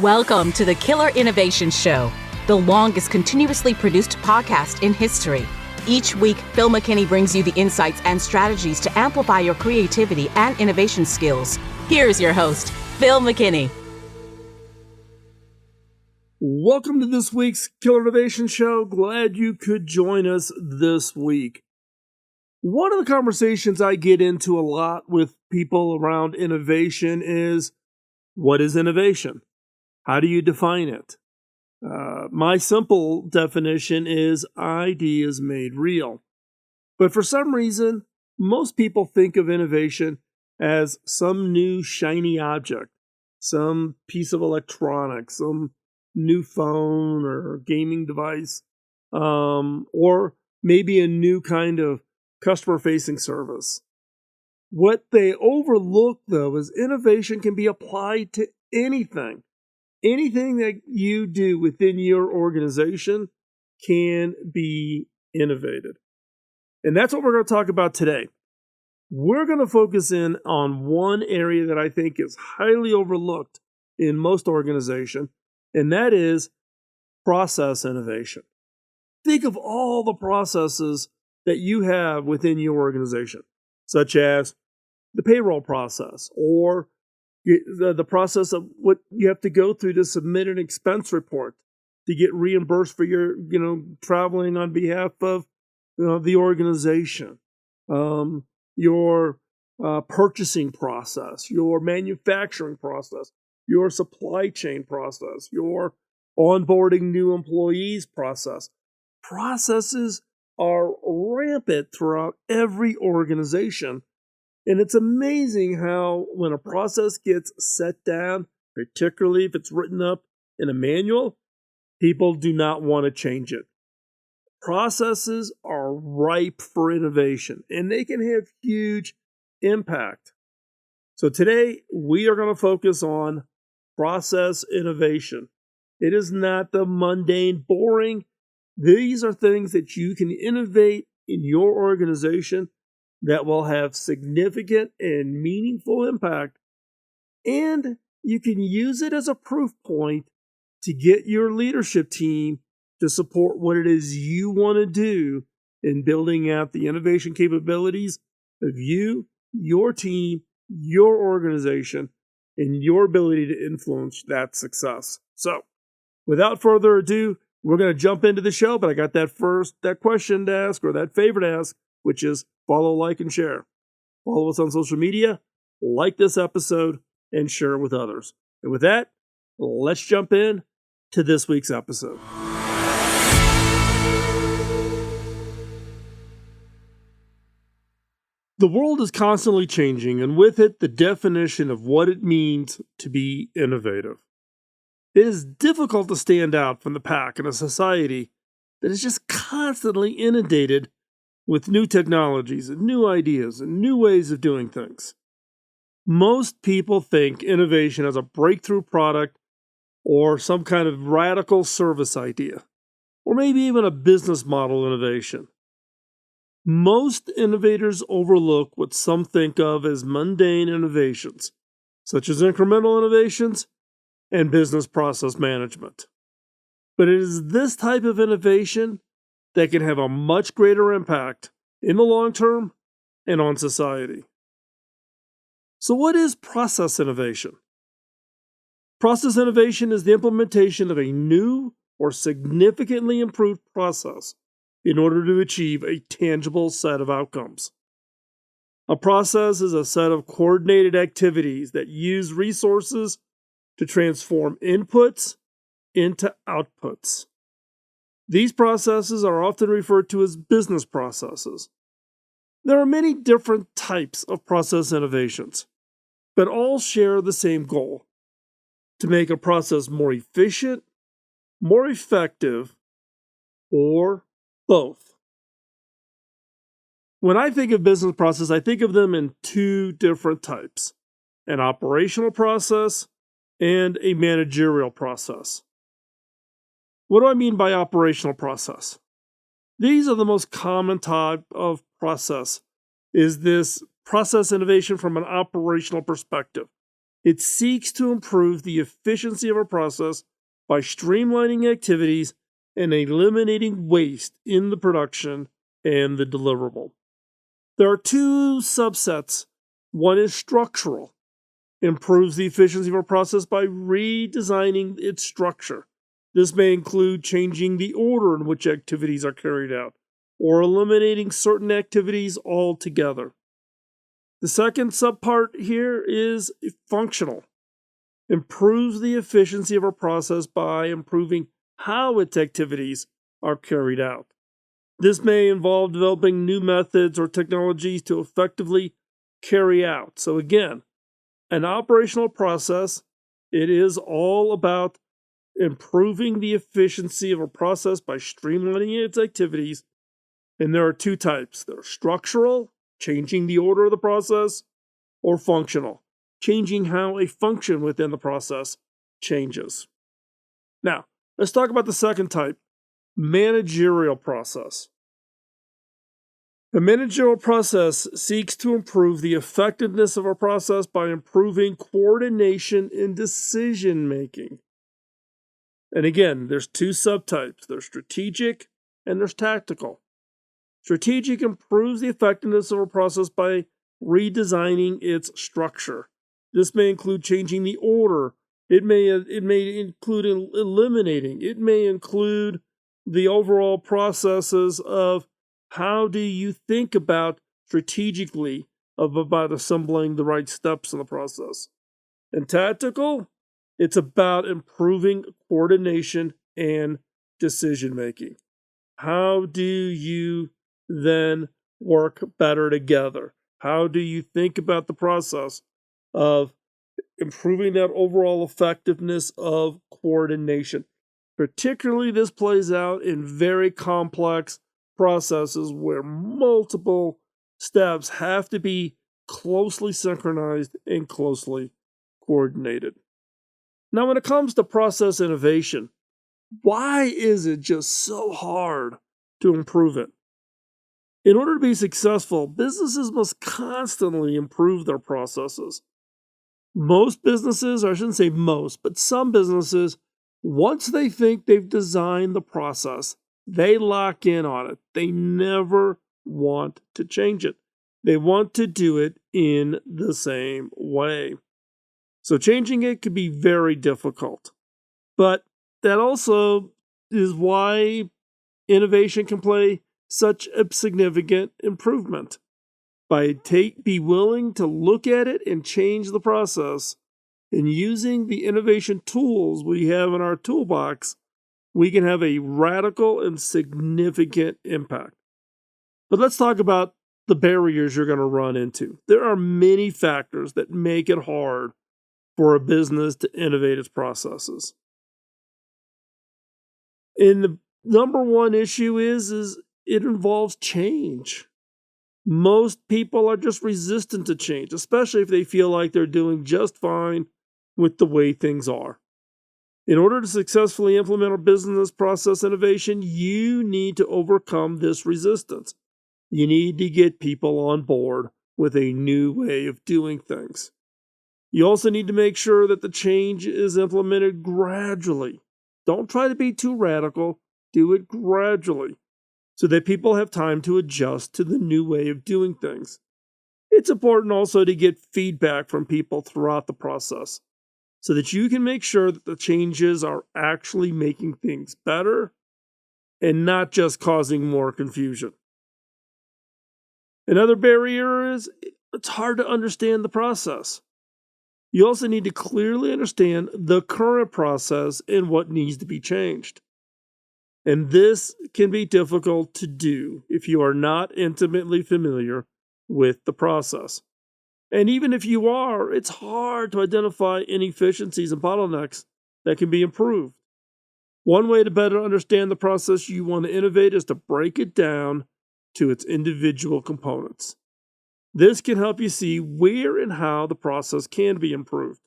Welcome to the Killer Innovation Show, the longest continuously produced podcast in history. Each week, Phil McKinney brings you the insights and strategies to amplify your creativity and innovation skills. Here's your host, Phil McKinney. Welcome to this week's Killer Innovation Show. Glad you could join us this week. One of the conversations I get into a lot with people around innovation is, what is innovation? How do you define it? My simple definition is ideas made real. But for some reason, most people think of innovation as some new shiny object, some piece of electronics, some new phone or gaming device, or maybe a new kind of customer-facing service. What they overlook, though, is innovation can be applied to anything. Anything that you do within your organization can be innovated. And that's what we're going to talk about today. We're going to focus in on one area that I think is highly overlooked in most organizations, and that is process innovation. Think of all the processes that you have within your organization, such as the payroll process or the process of what you have to go through to submit an expense report to get reimbursed for your, traveling on behalf of, the organization, your purchasing process, your manufacturing process, your supply chain process, your onboarding new employees process. Processes are rampant throughout every organization. And it's amazing how when a process gets set down, particularly if it's written up in a manual, people do not want to change it. Processes are ripe for innovation, and they can have huge impact. So today, we are going to focus on process innovation. It is not the mundane, boring. These are things that you can innovate in your organization that will have significant and meaningful impact, and you can use it as a proof point to get your leadership team to support what it is you want to do in building out the innovation capabilities of you, your team, your organization, and your ability to influence that success. So, without further ado, we're going to jump into the show, but I got that question to ask, or that favor to ask, which is follow, like, and share. Follow us on social media, like this episode, and share it with others. And with that, let's jump in to this week's episode. The world is constantly changing, and with it, the definition of what it means to be innovative. It is difficult to stand out from the pack in a society that is just constantly inundated with new technologies and new ideas and new ways of doing things. Most people think innovation as a breakthrough product or some kind of radical service idea, or maybe even a business model innovation. Most innovators overlook what some think of as mundane innovations, such as incremental innovations and business process management. But it is this type of innovation that can have a much greater impact in the long term and on society. So what is process innovation? Process innovation is the implementation of a new or significantly improved process in order to achieve a tangible set of outcomes. A process is a set of coordinated activities that use resources to transform inputs into outputs. These processes are often referred to as business processes. There are many different types of process innovations, but all share the same goal: to make a process more efficient, more effective, or both. When I think of business process, I think of them in two different types: an operational process and a managerial process. What do I mean by operational process? These are the most common type of process, is this process innovation from an operational perspective. It seeks to improve the efficiency of a process by streamlining activities and eliminating waste in the production and the deliverable. There are two subsets. One is structural, improves the efficiency of a process by redesigning its structure. This may include changing the order in which activities are carried out or eliminating certain activities altogether. The second subpart here is functional, improves the efficiency of a process by improving how its activities are carried out. This may involve developing new methods or technologies to effectively carry out. So again, an operational process, it is all about improving the efficiency of a process by streamlining its activities. And there are two types. There are structural, changing the order of the process, or functional, changing how a function within the process changes. Now, let's talk about the second type, managerial process. The managerial process seeks to improve the effectiveness of a process by improving coordination in decision making. And again, there's two subtypes. There's strategic and there's tactical. Strategic improves the effectiveness of a process by redesigning its structure. This may include changing the order. It may include eliminating. It may include the overall processes of how do you think about strategically about assembling the right steps in the process. And tactical, it's about improving coordination and decision making. How do you then work better together? How do you think about the process of improving that overall effectiveness of coordination? Particularly, this plays out in very complex processes where multiple steps have to be closely synchronized and closely coordinated. Now, when it comes to process innovation, why is it just so hard to improve it? In order to be successful, businesses must constantly improve their processes. Most businesses, or I shouldn't say most, but some businesses, once they think they've designed the process, they lock in on it. They never want to change it. They want to do it in the same way. So changing it could be very difficult. But that also is why innovation can play such a significant improvement. Be willing to look at it and change the process, and using the innovation tools we have in our toolbox, we can have a radical and significant impact. But let's talk about the barriers you're going to run into. There are many factors that make it hard for a business to innovate its processes. And the number one issue is it involves change. Most people are just resistant to change, especially if they feel like they're doing just fine with the way things are. In order to successfully implement a business process innovation, you need to overcome this resistance. You need to get people on board with a new way of doing things. You also need to make sure that the change is implemented gradually. Don't try to be too radical. Do it gradually so that people have time to adjust to the new way of doing things. It's important also to get feedback from people throughout the process, so that you can make sure that the changes are actually making things better and not just causing more confusion. Another barrier is it's hard to understand the process. You also need to clearly understand the current process and what needs to be changed. And this can be difficult to do if you are not intimately familiar with the process. And even if you are, it's hard to identify inefficiencies and bottlenecks that can be improved. One way to better understand the process you want to innovate is to break it down to its individual components. This can help you see where and how the process can be improved.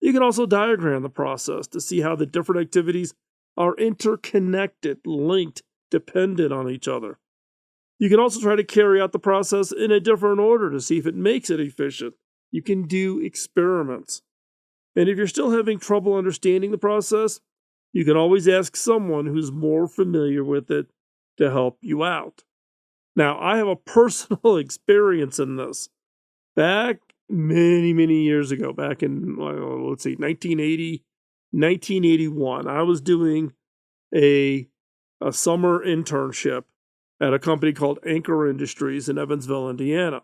You can also diagram the process to see how the different activities are interconnected, linked, dependent on each other. You can also try to carry out the process in a different order to see if it makes it efficient. You can do experiments. And if you're still having trouble understanding the process, you can always ask someone who's more familiar with it to help you out. Now, I have a personal experience in this. Back many, many years ago, back in, let's see, 1980, 1981, I was doing a summer internship at a company called Anchor Industries in Evansville, Indiana.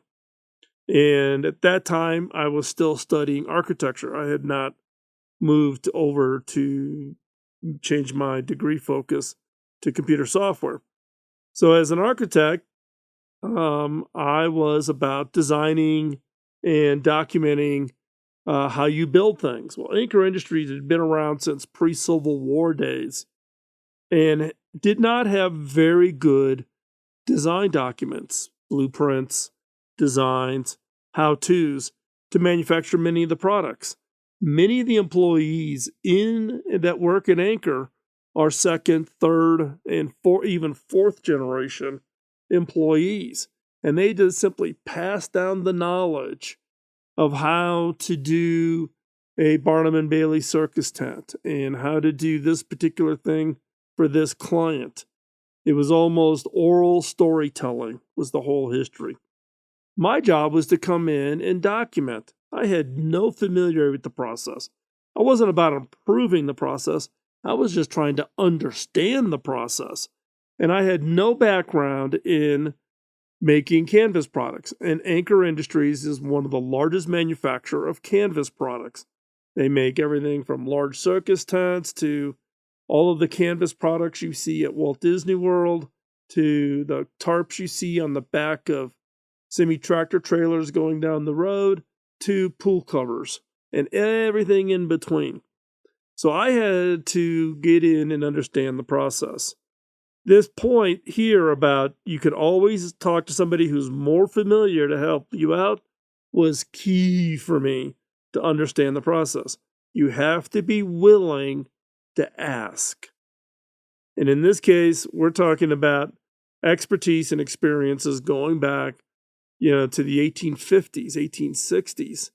And at that time, I was still studying architecture. I had not moved over to change my degree focus to computer software. So as an architect, I was about designing and documenting how you build things. Well, Anchor Industries had been around since pre-Civil War days and did not have very good design documents, blueprints, designs, how-tos to manufacture many of the products. Many of the employees that work at Anchor are second, third, and even fourth generation employees. And they just simply pass down the knowledge of how to do a Barnum and Bailey circus tent and how to do this particular thing for this client. It was almost oral storytelling was the whole history. My job was to come in and document. I had no familiarity with the process. I wasn't about improving the process. I was just trying to understand the process. And I had no background in making canvas products. And Anchor Industries is one of the largest manufacturers of canvas products. They make everything from large circus tents to all of the canvas products you see at Walt Disney World to the tarps you see on the back of semi-tractor trailers going down the road to pool covers and everything in between. So I had to get in and understand the process. This point here about you could always talk to somebody who's more familiar to help you out was key for me to understand the process. You have to be willing to ask. And in this case, we're talking about expertise and experiences going back, to the 1850s, 1860s.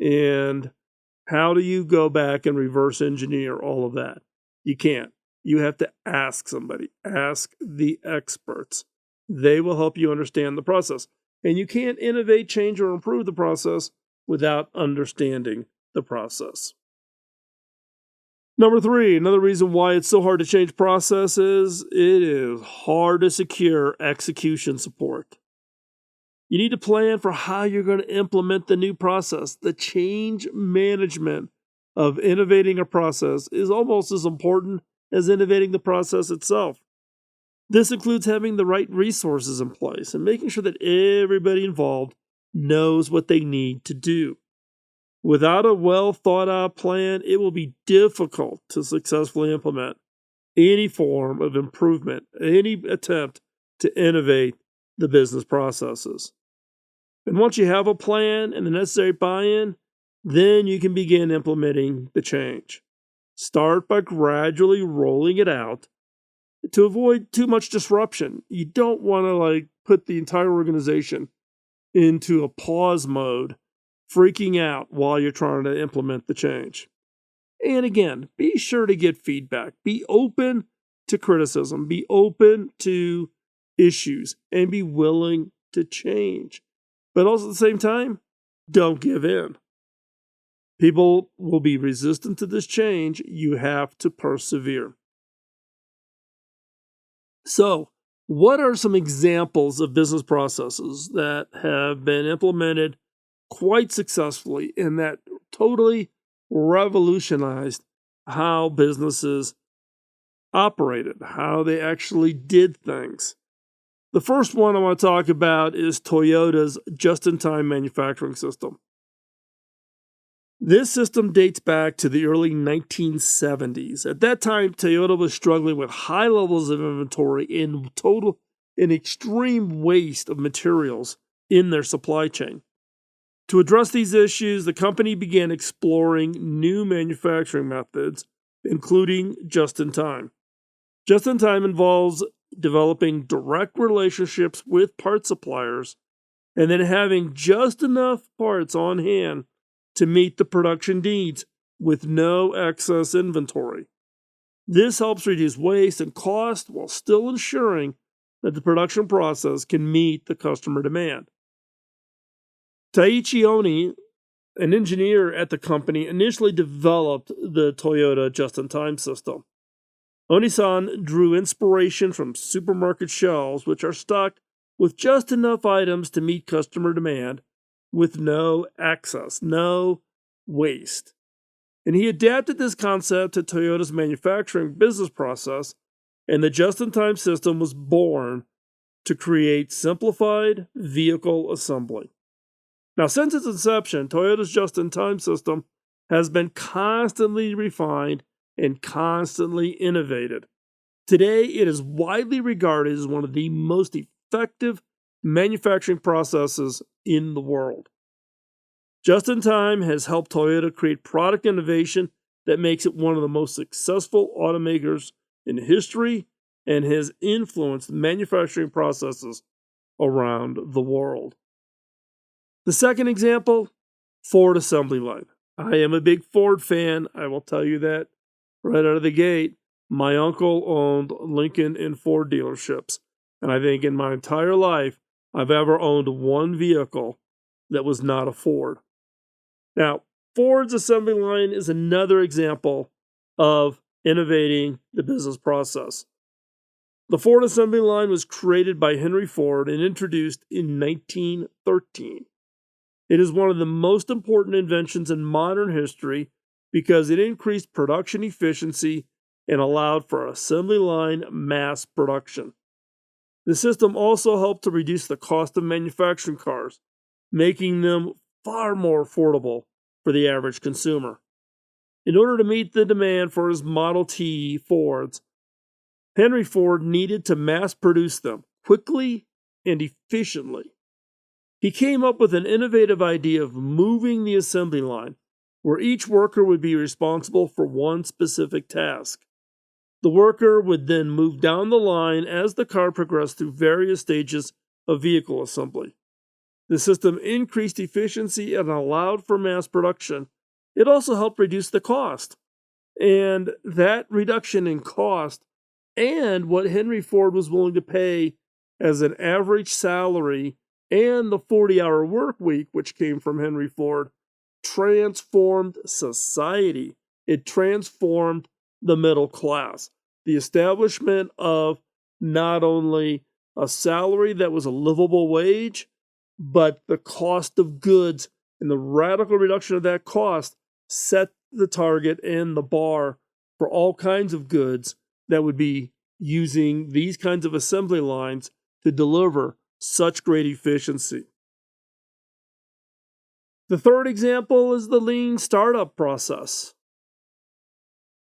And how do you go back and reverse engineer all of that? You can't. You have to ask somebody. Ask the experts. They will help you understand the process. And you can't innovate, change, or improve the process without understanding the process. Number 3, another reason why it's so hard to change processes, it is hard to secure execution support. You need to plan for how you're going to implement the new process. The change management of innovating a process is almost as important as innovating the process itself. This includes having the right resources in place and making sure that everybody involved knows what they need to do. Without a well thought out plan, it will be difficult to successfully implement any form of improvement, any attempt to innovate the business processes. And once you have a plan and the necessary buy-in, then you can begin implementing the change. Start by gradually rolling it out to avoid too much disruption. You don't want to put the entire organization into a pause mode, freaking out while you're trying to implement the change. And again, be sure to get feedback. Be open to criticism. Be open to issues and be willing to change. But also at the same time, don't give in. People will be resistant to this change. You have to persevere. So, what are some examples of business processes that have been implemented quite successfully and that totally revolutionized how businesses operated, how they actually did things? The first one I want to talk about is Toyota's just-in-time manufacturing system. This system dates back to the early 1970s. At that time, Toyota was struggling with high levels of inventory and extreme waste of materials in their supply chain. To address these issues, the company began exploring new manufacturing methods, including just-in-time. Just-in-time involves developing direct relationships with part suppliers and then having just enough parts on hand to meet the production needs with no excess inventory. This helps reduce waste and cost while still ensuring that the production process can meet the customer demand. Taiichi Oni, an engineer at the company, initially developed the Toyota just-in-time system. Oni-san drew inspiration from supermarket shelves, which are stocked with just enough items to meet customer demand with no excess, no waste. And he adapted this concept to Toyota's manufacturing business process, and the just-in-time system was born to create simplified vehicle assembly. Now, since its inception, Toyota's just-in-time system has been constantly refined and constantly innovated. Today, it is widely regarded as one of the most effective manufacturing processes in the world. Just-in-time has helped Toyota create product innovation that makes it one of the most successful automakers in history and has influenced manufacturing processes around the world. The second example, Ford assembly line. I am a big Ford fan. I will tell you that right out of the gate. My uncle owned Lincoln and Ford dealerships, and I think in my entire life, I've ever owned one vehicle that was not a Ford. Now, Ford's assembly line is another example of innovating the business process. The Ford assembly line was created by Henry Ford and introduced in 1913. It is one of the most important inventions in modern history because it increased production efficiency and allowed for assembly line mass production. The system also helped to reduce the cost of manufacturing cars, making them far more affordable for the average consumer. In order to meet the demand for his Model T Fords, Henry Ford needed to mass produce them quickly and efficiently. He came up with an innovative idea of moving the assembly line, where each worker would be responsible for one specific task. The worker would then move down the line as the car progressed through various stages of vehicle assembly. The system increased efficiency and allowed for mass production. It also helped reduce the cost. And that reduction in cost and what Henry Ford was willing to pay as an average salary and the 40-hour work week, which came from Henry Ford, transformed society. It transformed the middle class. The establishment of not only a salary that was a livable wage, but the cost of goods and the radical reduction of that cost set the target and the bar for all kinds of goods that would be using these kinds of assembly lines to deliver such great efficiency. The third example is the lean startup process.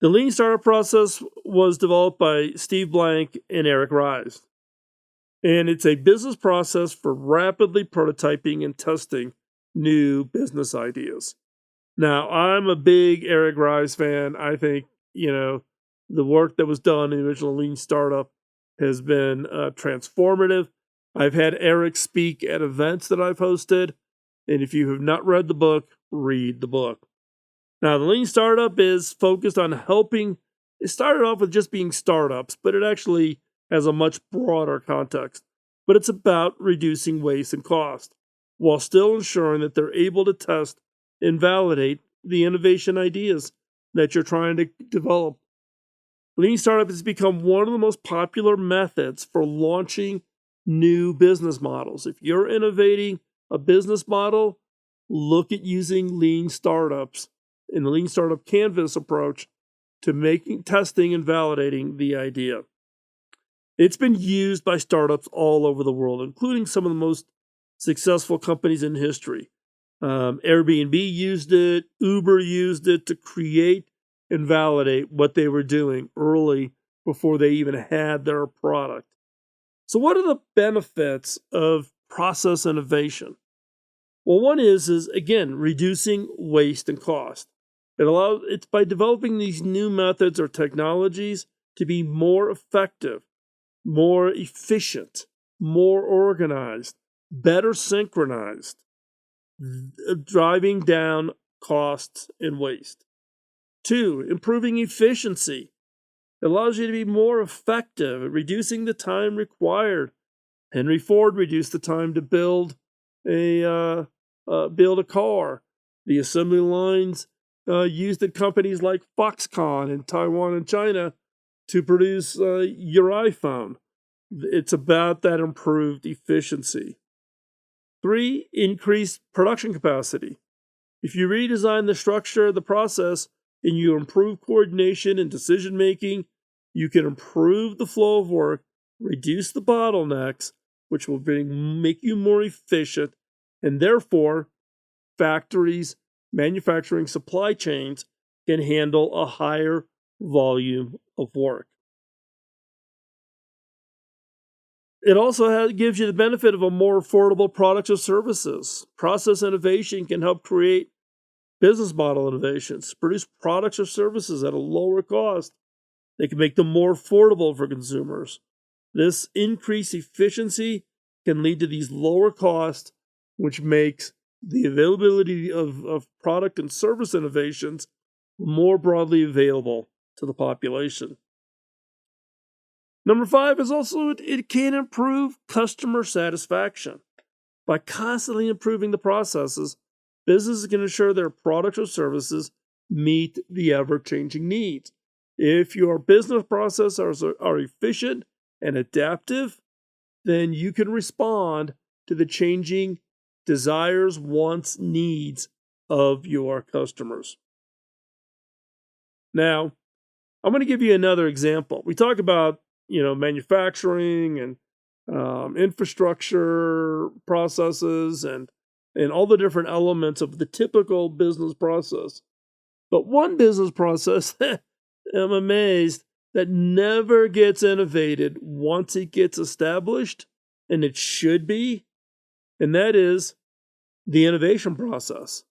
The lean startup process was developed by Steve Blank and Eric Ries. And it's a business process for rapidly prototyping and testing new business ideas. Now, I'm a big Eric Ries fan. I think, the work that was done in the original Lean Startup has been transformative. I've had Eric speak at events that I've hosted. And if you have not read the book, read the book. Now, the Lean Startup is focused on helping. It started off with just being startups, but it actually has a much broader context. But it's about reducing waste and cost while still ensuring that they're able to test and validate the innovation ideas that you're trying to develop. Lean Startup has become one of the most popular methods for launching new business models. If you're innovating a business model, look at using Lean Startups in the Lean Startup Canvas approach to testing and validating the idea. It's been used by startups all over the world, including some of the most successful companies in history. Airbnb used it, Uber used it to create and validate what they were doing early before they even had their product. So what are the benefits of process innovation? Well, one is again, reducing waste and cost. It's by developing these new methods or technologies to be more effective, more efficient, more organized, better synchronized, driving down costs and waste. 2, improving efficiency. It allows you to be more effective at reducing the time required. Henry Ford reduced the time to build a car. The assembly lines used at companies like Foxconn in Taiwan and China to produce your iPhone. It's about that improved efficiency. 3, increased production capacity. If you redesign the structure of the process and you improve coordination and decision making, you can improve the flow of work, reduce the bottlenecks, which will make you more efficient, and therefore factories, manufacturing supply chains can handle a higher volume of work. It also gives you the benefit of a more affordable products or services. Process innovation can help create business model innovations, produce products or services at a lower cost. They can make them more affordable for consumers. This increased efficiency can lead to these lower costs, which makes the availability of product and service innovations more broadly available to the population. Number 5 is also it can improve customer satisfaction. By constantly improving the processes, businesses can ensure their products or services meet the ever-changing needs. If your business processes are efficient and adaptive, then you can respond to the changing desires, wants, needs of your customers. Now, I'm going to give you another example. We talk about manufacturing and infrastructure processes and all the different elements of the typical business process. But one business process, I'm amazed, that never gets innovated once it gets established, and it should be, and that is the innovation process.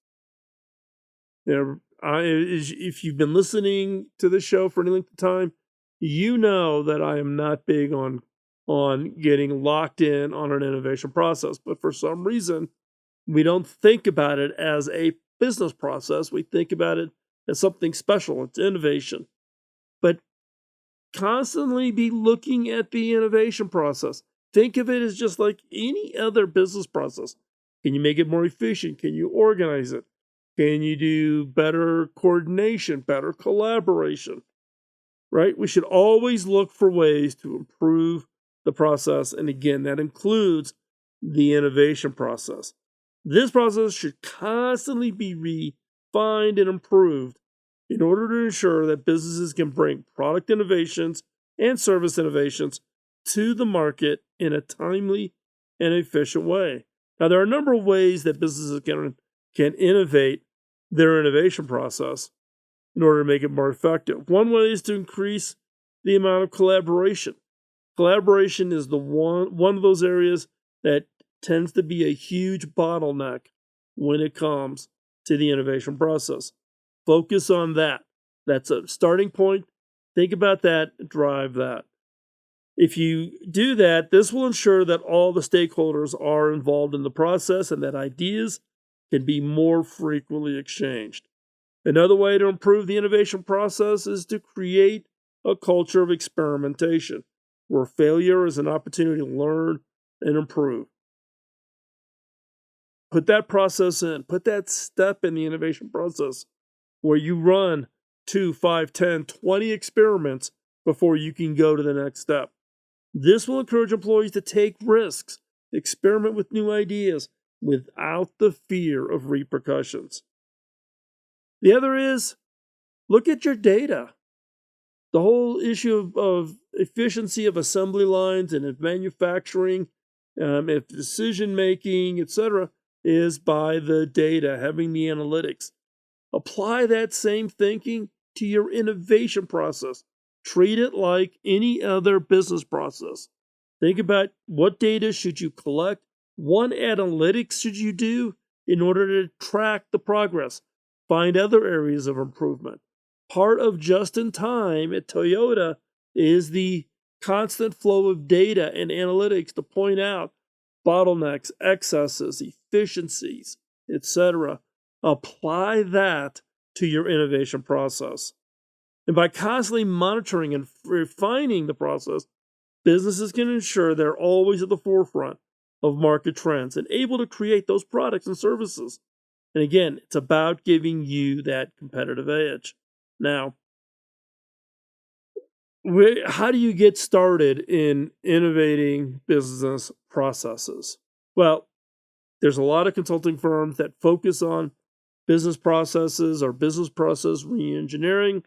If you've been listening to this show for any length of time, you know that I am not big on getting locked in on an innovation process. But for some reason, we don't think about it as a business process. We think about it as something special. It's innovation. But constantly be looking at the innovation process. Think of it as just like any other business process. Can you make it more efficient? Can you organize it? Can you do better coordination, better collaboration? Right? We should always look for ways to improve the process. And again, that includes the innovation process. This process should constantly be refined and improved in order to ensure that businesses can bring product innovations and service innovations to the market in a timely and efficient way. Now, there are a number of ways that businesses can innovate their innovation process in order to make it more effective. One way is to increase the amount of collaboration. Collaboration is the one of those areas that tends to be a huge bottleneck when it comes to the innovation process. Focus on that. That's a starting point. Think about that, drive that. If you do that, this will ensure that all the stakeholders are involved in the process and that ideas can be more frequently exchanged. Another way to improve the innovation process is to create a culture of experimentation, where failure is an opportunity to learn and improve. Put that process in, put that step in the innovation process where you run 2, 5, 10, 20 experiments before you can go to the next step. This will encourage employees to take risks, experiment with new ideas without the fear of repercussions. The other is, look at your data. The whole issue of efficiency of assembly lines and of manufacturing, if decision making, etc., is by the data, having the analytics. Apply that same thinking to your innovation process. Treat it like any other business process. Think about what data should you collect, what analytics should you do in order to track the progress, find other areas of improvement. Part of just in time at Toyota is the constant flow of data and analytics to point out bottlenecks, excesses, efficiencies, etc. Apply that to your innovation process. And by constantly monitoring and refining the process, businesses can ensure they're always at the forefront of market trends and able to create those products and services. And again, it's about giving you that competitive edge. Now, how do you get started in innovating business processes? Well, there's a lot of consulting firms that focus on business processes or business process reengineering.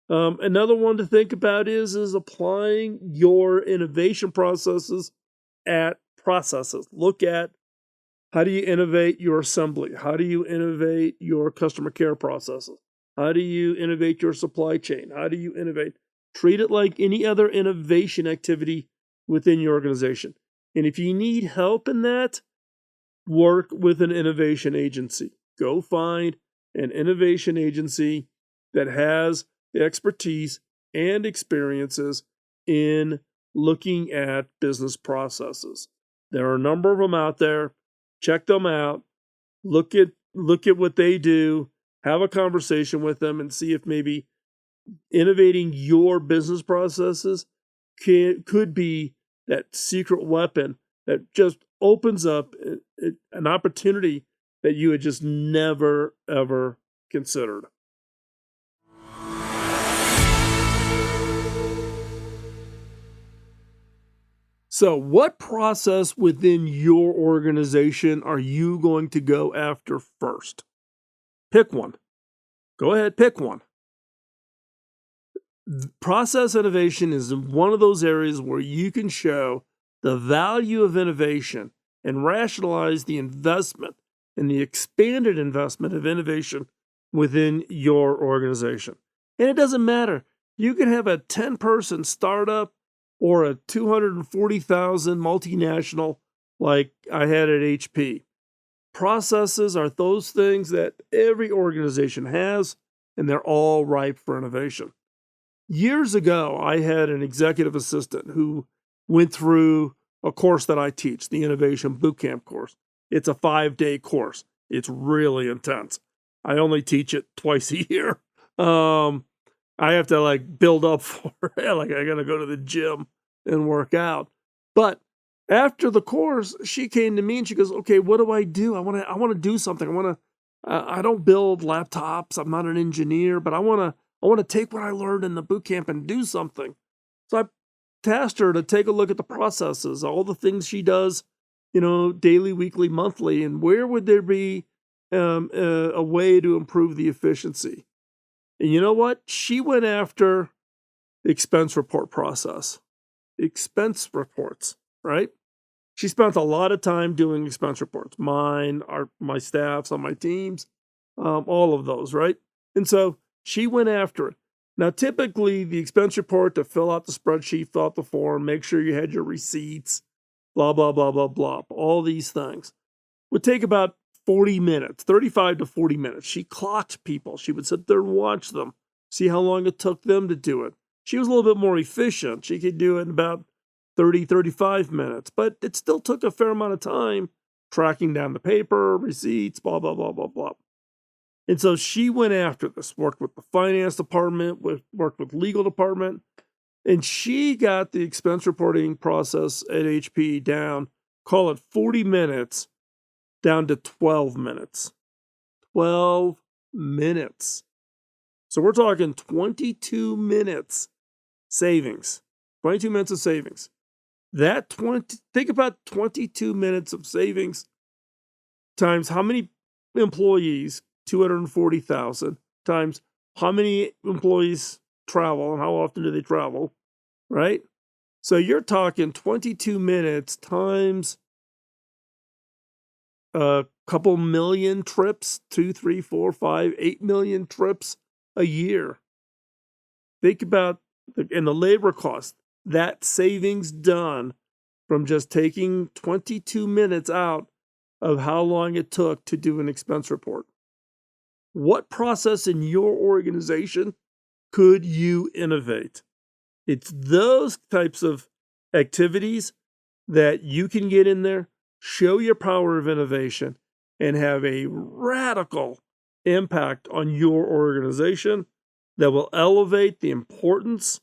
Another one to think about is applying your innovation processes at processes. Look at, how do you innovate your assembly? How do you innovate your customer care processes? How do you innovate your supply chain? How do you innovate? Treat it like any other innovation activity within your organization. And if you need help in that, work with an innovation agency. Go find an innovation agency that has the expertise and experiences in looking at business processes. There are a number of them out there. Check them out. Look at what they do. Have a conversation with them and see if maybe innovating your business processes could be that secret weapon that just opens up an opportunity that you had just never, ever considered. So, what process within your organization are you going to go after first? Pick one. Go ahead, pick one. Process innovation is one of those areas where you can show the value of innovation and rationalize the investment and the expanded investment of innovation within your organization. And it doesn't matter. You can have a 10-person startup or a 240,000 multinational like I had at HP. Processes are those things that every organization has, and they're all ripe for innovation. Years ago, I had an executive assistant who went through a course that I teach, the Innovation Bootcamp course. It's a 5-day course. It's really intense. I only teach it twice a year. I have to build up for it. I got to go to the gym and work out. But after the course, she came to me and she goes, "Okay, what do I do? I want to do something. I don't build laptops. I'm not an engineer, but I want to take what I learned in the boot camp and do something." So I tasked her to take a look at the processes, all the things she does, daily, weekly, monthly, and where would there be a way to improve the efficiency. And you know what? She went after the expense report process. Expense reports, right? She spent a lot of time doing expense reports. Mine, my staffs on my teams, all of those, right? And so she went after it. Now, typically, the expense report to fill out the spreadsheet, fill out the form, make sure you had your receipts, blah, blah, blah, blah, blah, all these things would take about 40 minutes, 35 to 40 minutes. She clocked people. She would sit there and watch them, see how long it took them to do it. She was a little bit more efficient. She could do it in about 30, 35 minutes, but it still took a fair amount of time tracking down the paper, receipts, blah, blah, blah, blah, blah. And so she went after this, worked with the finance department, worked with legal department, and she got the expense reporting process at HP down, call it 40 minutes, down to 12 minutes. 12 minutes. So we're talking 22 minutes savings. 22 minutes of savings. Think about 22 minutes of savings times how many employees, 240,000, times how many employees travel and how often do they travel, right? So you're talking 22 minutes times a couple million trips, 2, 3, 4, 5, 8 million trips a year. Think about the labor cost, that savings done from just taking 22 minutes out of how long it took to do an expense report. What process in your organization could you innovate? It's those types of activities that you can get in there, show your power of innovation, and have a radical impact on your organization that will elevate the importance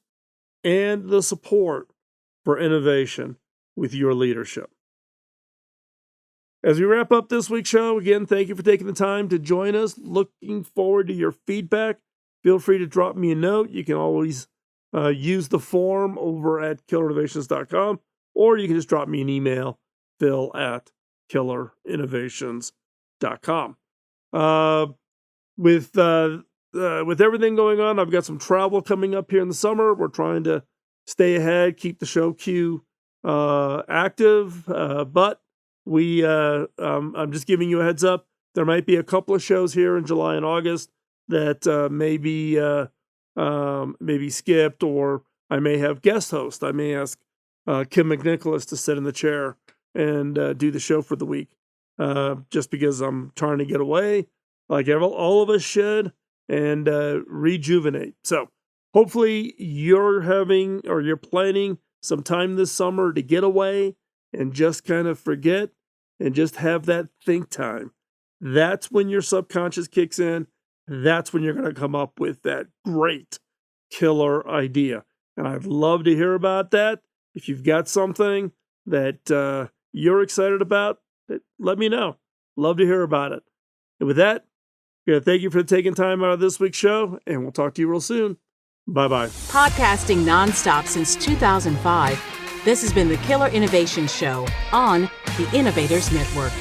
and the support for innovation with your leadership. As we wrap up this week's show, again, thank you for taking the time to join us. Looking forward to your feedback. Feel free to drop me a note. You can always use the form over at killerinnovations.com, or you can just drop me an email, phil@killerinnovations.com. With everything going on, I've got some travel coming up here in the summer. We're trying to stay ahead, keep the show queue active, but I'm just giving you a heads up. There might be a couple of shows here in July and August that maybe skipped, or I may have guest host. I may ask Kim McNicholas to sit in the chair and do the show for the week, just because I'm trying to get away, like all of us should, and rejuvenate. So hopefully you're planning some time this summer to get away and just kind of forget and just have that think time. That's when your subconscious kicks in. That's when you're going to come up with that great killer idea. And I'd love to hear about that. If you've got something that you're excited about, let me know. Love to hear about it. And with that, thank you for taking time out of this week's show, and we'll talk to you real soon. Bye-bye. Podcasting nonstop since 2005, this has been the Killer Innovation Show on the Innovators Network.